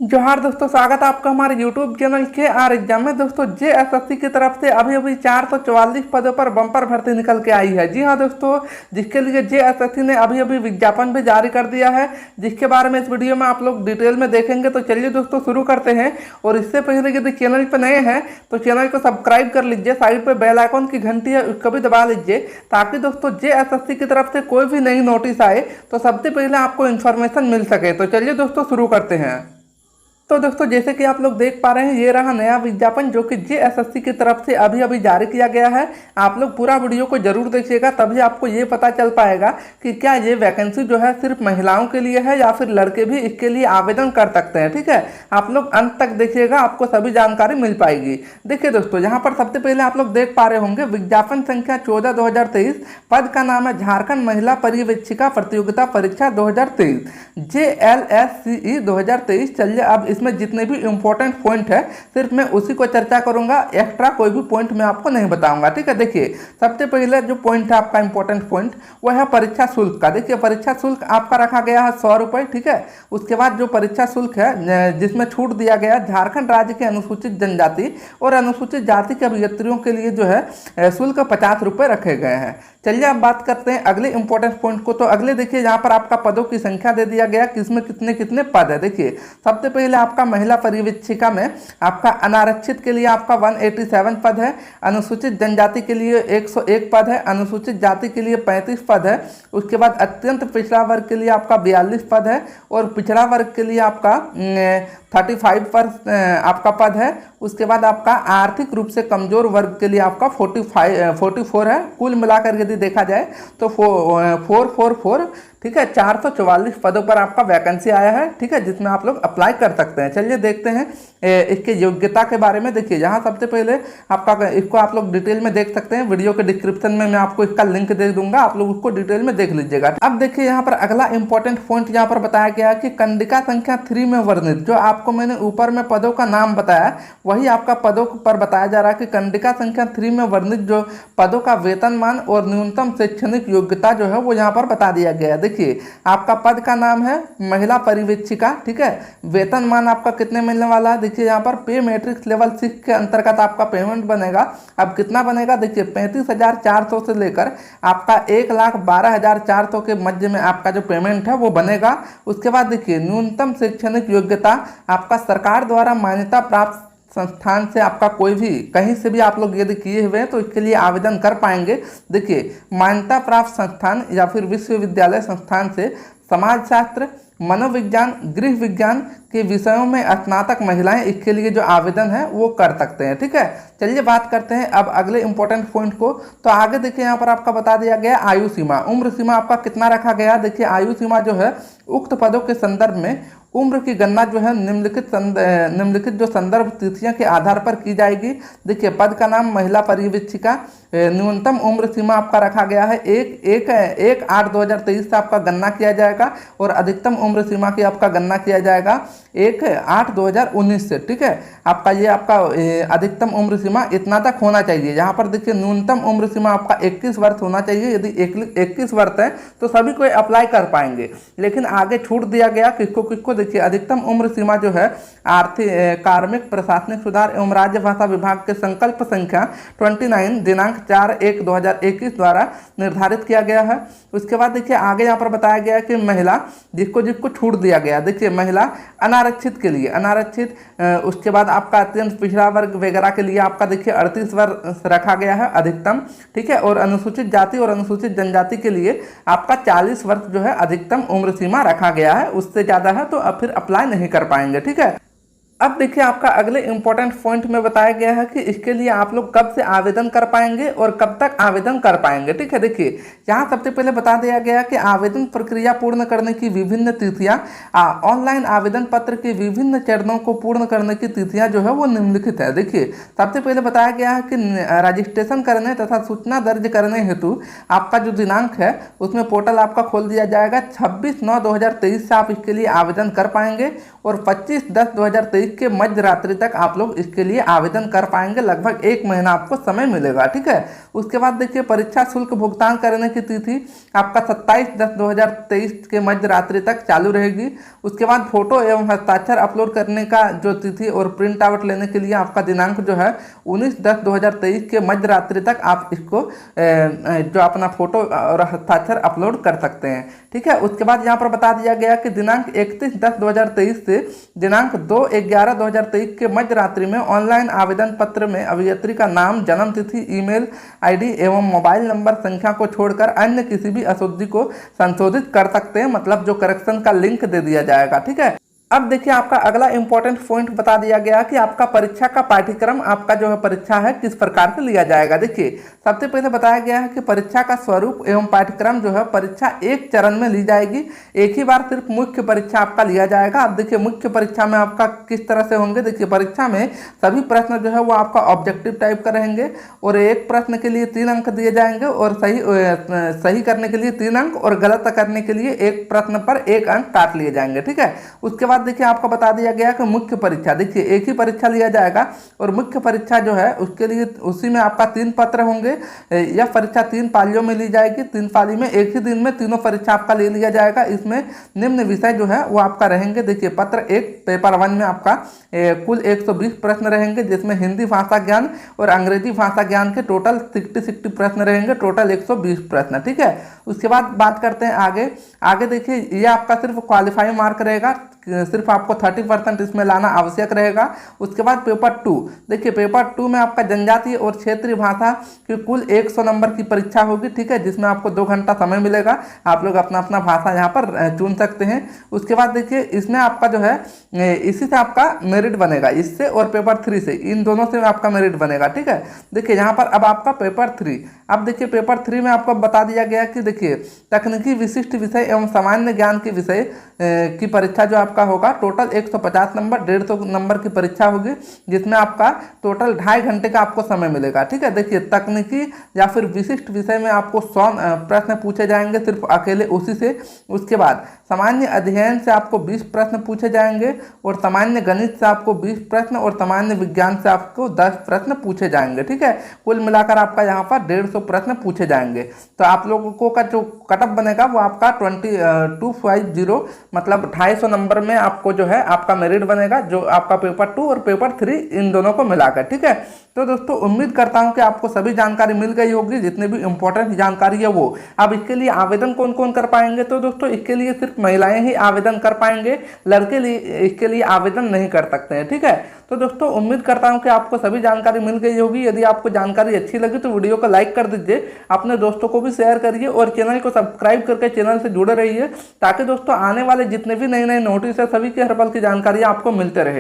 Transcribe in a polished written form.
जोहार दोस्तों, स्वागत है आपका हमारे YouTube चैनल के आर एग्जाम में। दोस्तों जेएसएससी की तरफ से अभी अभी 444 पदों पर बम्पर भर्ती निकल के आई है। जी हाँ दोस्तों, जिसके लिए जेएसएससी ने अभी अभी विज्ञापन भी जारी कर दिया है, जिसके बारे में इस वीडियो में आप लोग डिटेल में देखेंगे। तो चलिए दोस्तों शुरू करते हैं। और इससे पहले यदि चैनल पर नए हैं तो चैनल को सब्सक्राइब कर लीजिए, साइड पर बेल आइकन की घंटी है उसको भी दबा लीजिए, ताकि दोस्तों जेएसएससी की तरफ से कोई भी नई नोटिस आए तो सबसे पहले आपको इन्फॉर्मेशन मिल सके। तो चलिए दोस्तों शुरू करते हैं। तो दोस्तों जैसे कि आप लोग देख पा रहे हैं, ये रहा नया विज्ञापन जो कि जेएसएससी की तरफ से अभी अभी जारी किया गया है। आप लोग पूरा वीडियो को जरूर देखिएगा, तभी आपको ये पता चल पाएगा कि क्या ये वैकेंसी जो है सिर्फ महिलाओं के लिए है या फिर लड़के भी इसके लिए आवेदन कर सकते हैं। ठीक है, आप लोग अंत तक देखिएगा, आपको सभी जानकारी मिल पाएगी। देखिए दोस्तों, यहाँ पर सबसे पहले आप लोग देख पा रहे होंगे विज्ञापन संख्या 14/2023। पद का नाम है झारखंड महिला पर्यवेक्षिका प्रतियोगिता परीक्षा 2023 JLSCE 2023। चलिए अब इसमें जितने भी इंपॉर्टेंट पॉइंट है सिर्फ मैं उसी को चर्चा करूंगा, एक्स्ट्रा कोई भी पॉइंट मैं आपको नहीं बताऊंगा। ठीक है, देखिए सबसे पहले जो पॉइंट है आपका इंपॉर्टेंट पॉइंट वह है परीक्षा शुल्क का। देखिए परीक्षा शुल्क आपका रखा गया है 100 रुपये। ठीक है, उसके बाद जो परीक्षा शुल्क है जिसमें छूट दिया गया, झारखंड राज्य के अनुसूचित जनजाति और अनुसूचित जाति के अभ्यर्थियों के लिए जो है शुल्क 50 रुपये रखे गए हैं। चलिए अब बात करते हैं अगले इंपॉर्टेंट पॉइंट को। तो अगले देखिए यहाँ पर आपका पदों की संख्या दे दिया गया, किसमें कितने कितने पद है। देखिए सबसे पहले आपका महिला पर्यवेक्षिका में आपका अनारक्षित के लिए आपका 187 पद है, अनुसूचित जनजाति के लिए 101 पद है, अनुसूचित जाति के लिए 35 पद है, उसके बाद अत्यंत पिछड़ा वर्ग के लिए आपका 42 पद है और पिछड़ा वर्ग के लिए आपका 35 पर आपका पद है। उसके बाद आपका आर्थिक रूप से कमजोर वर्ग के लिए आपका 44 है। कुल मिलाकर यदि देखा जाए तो 444, ठीक है, 444 पदों पर आपका वैकेंसी आया है। ठीक है, जिसमें आप लोग अप्लाई कर सकते हैं। चलिए देखते हैं इसके योग्यता के बारे में। देखिए यहाँ सबसे पहले आपका इसको आप लोग डिटेल में देख सकते हैं, वीडियो के डिस्क्रिप्शन में मैं आपको इसका लिंक दे दूंगा, आप लोग उसको डिटेल में देख लीजिएगा। अब देखिए यहाँ पर अगला इंपॉर्टेंट पॉइंट यहाँ पर बताया गया है कि कंडिका संख्या 3 में वर्णित, जो आपको मैंने ऊपर में पदों का नाम बताया वही आपका पदों पर बताया जा रहा है कि कंडिका संख्या 3 में वर्णित जो पदों का वेतनमान और न्यूनतम शैक्षणिक योग्यता जो है वो यहाँ पर बता दिया गया है। देखिए आपका पद का नाम है महिला पर्यवेक्षिका। ठीक है, वेतनमान आपका कितने मिलने वाला है, देखिए यहाँ पर पे मैट्रिक्स लेवल 6 के अंतर्गत आपका पेमेंट बनेगा। अब कितना बनेगा, देखिए 35,400 से लेकर आपका 1,12,400 के मध्य में आपका जो पेमेंट है वो बनेगा। उसके बाद देखिए न्यूनतम शैक्षणिक योग्यता आपका सरकार द्वारा मान्यता प्राप्त संस्थान से आपका कोई भी कहीं से भी आप लोग यदि किए हुए हैं तो इसके लिए आवेदन कर पाएंगे। देखिए मान्यता प्राप्त संस्थान या फिर विश्वविद्यालय संस्थान से समाजशास्त्र, मनोविज्ञान, गृह विज्ञान के विषयों में स्नातक महिलाएं इसके लिए जो आवेदन है वो कर सकते हैं। ठीक है, चलिए बात करते हैं अब अगले इंपॉर्टेंट पॉइंट को। तो आगे देखिए यहाँ पर आपका बता दिया गया आयु सीमा, उम्र सीमा आपका कितना रखा गया। देखिए आयु सीमा जो है उक्त पदों के संदर्भ में उम्र की गणना जो है निम्नलिखित जो संदर्भ तिथियां के आधार पर की जाएगी। देखिए पद का नाम महिला पर्यवेक्षिका, न्यूनतम उम्र सीमा आपका रखा गया है 1/8/2023 से आपका गणना किया जाएगा और अधिकतम उम्र सीमा की आपका गणना किया जाएगा 1/8/2019 से। ठीक है, आपका ये आपका अधिकतम उम्र सीमा इतना तक होना चाहिए। यहाँ पर देखिए न्यूनतम उम्र सीमा आपका 21 वर्ष होना चाहिए। यदि 21 वर्ष है तो सभी कोई अप्लाई कर पाएंगे, लेकिन आगे छूट दिया गया किसको किसको। देखिए अधिकतम उम्र सीमा जो है आर्थिक, कार्मिक, प्रशासनिक सुधार एवं राज्य भाषा विभाग के संकल्प संख्या 29 दिनांक 4/1/2021 द्वारा निर्धारित किया गया है। उसके बाद देखिए आगे यहाँ पर बताया गया कि महिला जिसको छूट दिया गया, देखिए महिला अनारक्षित के लिए अनारक्षित, उसके बाद आपका अत्यंत पिछड़ा वर्ग वगैरह के लिए आपका देखिए 38 वर्ष रखा गया है अधिकतम। ठीक है, और अनुसूचित जाति और अनुसूचित जनजाति के लिए आपका 40 वर्ष जो है अधिकतम उम्र सीमा रखा गया है। उससे ज़्यादा है तो अब फिर अप्लाई नहीं कर पाएंगे। ठीक है, अब देखिए आपका अगले इंपॉर्टेंट पॉइंट में बताया गया है कि इसके लिए आप लोग कब से आवेदन कर पाएंगे और कब तक आवेदन कर पाएंगे। ठीक है, देखिए यहाँ सबसे पहले बता दिया गया कि आवेदन प्रक्रिया पूर्ण करने की विभिन्न तिथियां, ऑनलाइन आवेदन पत्र के विभिन्न चरणों को पूर्ण करने की तिथियां जो है वो निम्नलिखित है। देखिए सबसे पहले बताया गया है कि रजिस्ट्रेशन करने तथा सूचना दर्ज करने हेतु आपका जो दिनांक है उसमें पोर्टल आपका खोल दिया जाएगा। 26/9/2023 से आप इसके लिए आवेदन कर पाएंगे और 25/10/2023 के मध्य रात्रि तक आप लोग इसके लिए आवेदन कर पाएंगे। लगभग 1 महीना आपको समय मिलेगा। ठीक है, उसके बाद देखिए परीक्षा शुल्क भुगतान करने की तिथि आपका 27/10/2023 के मध्य रात्रि तक चालू रहेगी। उसके बाद फोटो एवं हस्ताक्षर अपलोड करने का जो तिथि और प्रिंट आउट लेने के लिए आपका दिनांक जो है 19/10/2023 के मध्य रात्रि तक आप इसको जो अपना फोटो और हस्ताक्षर अपलोड कर सकते हैं। ठीक है, उसके बाद यहाँ पर बता दिया गया कि दिनांक 31/10/2023 से दिनांक 2/11/2023 के मध्य रात्रि में ऑनलाइन आवेदन पत्र में अभियंत्री का नाम, जन्म तिथि, ईमेल आईडी एवं मोबाइल नंबर संख्या को छोड़कर अन्य किसी भी अशुद्धि को संशोधित कर सकते हैं, मतलब जो करेक्शन का लिंक दे दिया जाएगा। ठीक है, अब देखिए आपका अगला इंपॉर्टेंट पॉइंट बता दिया गया कि आपका परीक्षा का पाठ्यक्रम, आपका जो है परीक्षा है किस प्रकार से लिया जाएगा। देखिए सबसे पहले बताया गया है कि परीक्षा का स्वरूप एवं पाठ्यक्रम जो है परीक्षा एक चरण में ली जाएगी, एक ही बार सिर्फ मुख्य परीक्षा आपका लिया जाएगा। अब देखिए मुख्य परीक्षा में आपका किस तरह से होंगे। देखिए परीक्षा में सभी प्रश्न जो है वो आपका ऑब्जेक्टिव टाइप का रहेंगे और एक प्रश्न के लिए 3 अंक दिए जाएंगे और सही करने के लिए 3 अंक और गलत करने के लिए एक प्रश्न पर 1 अंक काट लिए जाएंगे। ठीक है, उसके बाद देखिए आपको बता दिया गया कि मुख्य परीक्षा, देखिए एक ही परीक्षा लिया जाएगा और मुख्य परीक्षा जो है उसके लिए उसी में आपका 3 पत्र होंगे। यह परीक्षा 3 पालियों में ली जाएगी। 3 पाली में एक ही दिन में तीनों परीक्षा आपका ले लिया जाएगा। इसमें निम्न विषय जो है वो आपका रहेंगे। देखिए पत्र 1 पेपर 1 में आपका कुल 120 प्रश्न रहेंगे, जिसमें हिंदी भाषा ज्ञान और अंग्रेजी भाषा ज्ञान के टोटल 60 प्रश्न रहेंगे, टोटल 120 प्रश्न। ठीक है, उसके बाद बात करते हैं आगे देखिए ये आपका सिर्फ क्वालिफाई मार्क रहेगा, सिर्फ आपको 30% इसमें लाना आवश्यक रहेगा। उसके बाद पेपर 2, देखिए पेपर 2 में आपका जनजातीय और क्षेत्रीय भाषा की कुल 100 नंबर की परीक्षा होगी। ठीक है, जिसमें आपको 2 घंटा समय मिलेगा, आप लोग अपना अपना भाषा यहाँ पर चुन सकते हैं। उसके बाद देखिए इसमें आपका जो है इसी से आपका मेरिट बनेगा, इससे और पेपर 3 से, इन दोनों से आपका मेरिट बनेगा। ठीक है, देखिए यहाँ पर अब आपका पेपर 3, अब देखिए पेपर 3 में आपको बता दिया गया कि देखिए तकनीकी विशिष्ट विषय एवं सामान्य ज्ञान के विषय की परीक्षा जो आपका होगा, टोटल 150 नंबर, 150 नंबर की परीक्षा होगी, जिसमें आपका टोटल 2.5 घंटे का आपको समय मिलेगा। ठीक है, देखिए तकनीकी या फिर विशिष्ट विषय में आपको 100 प्रश्न पूछे जाएंगे सिर्फ अकेले उसी से। उसके बाद सामान्य अध्ययन से आपको 20 प्रश्न पूछे जाएंगे और सामान्य गणित से आपको 20 प्रश्न और सामान्य विज्ञान से आपको 10 प्रश्न पूछे जाएंगे। ठीक है, कुल मिलाकर आपका यहाँ पर 150 प्रश्न पूछे जाएंगे। तो आप लोगों को का जो कटअप बनेगा वो आपका 2250, मतलब 250 नंबर में आपको जो है आपका मेरिट बनेगा, जो आपका पेपर 2 और पेपर 3 इन दोनों को मिलाकर। ठीक है, तो दोस्तों उम्मीद करता हूं कि आपको सभी जानकारी मिल गई होगी, जितने भी इंपॉर्टेंट जानकारी है वो। अब इसके लिए आवेदन कौन कौन कर पाएंगे, तो दोस्तों इसके लिए सिर्फ महिलाएं ही आवेदन कर पाएंगे, लड़के इसके लिए आवेदन नहीं कर सकते हैं। ठीक है, तो दोस्तों उम्मीद करता हूं कि आपको सभी जानकारी मिल गई होगी। यदि आपको जानकारी अच्छी लगी तो वीडियो को लाइक कर दीजिए, अपने दोस्तों को भी शेयर करिए और चैनल को सब्सक्राइब करके चैनल से जुड़े रहिए, ताकि दोस्तों आने वाले जितने भी नए नए नोटिस है सभी के हर पल की जानकारी आपको मिलते रहे।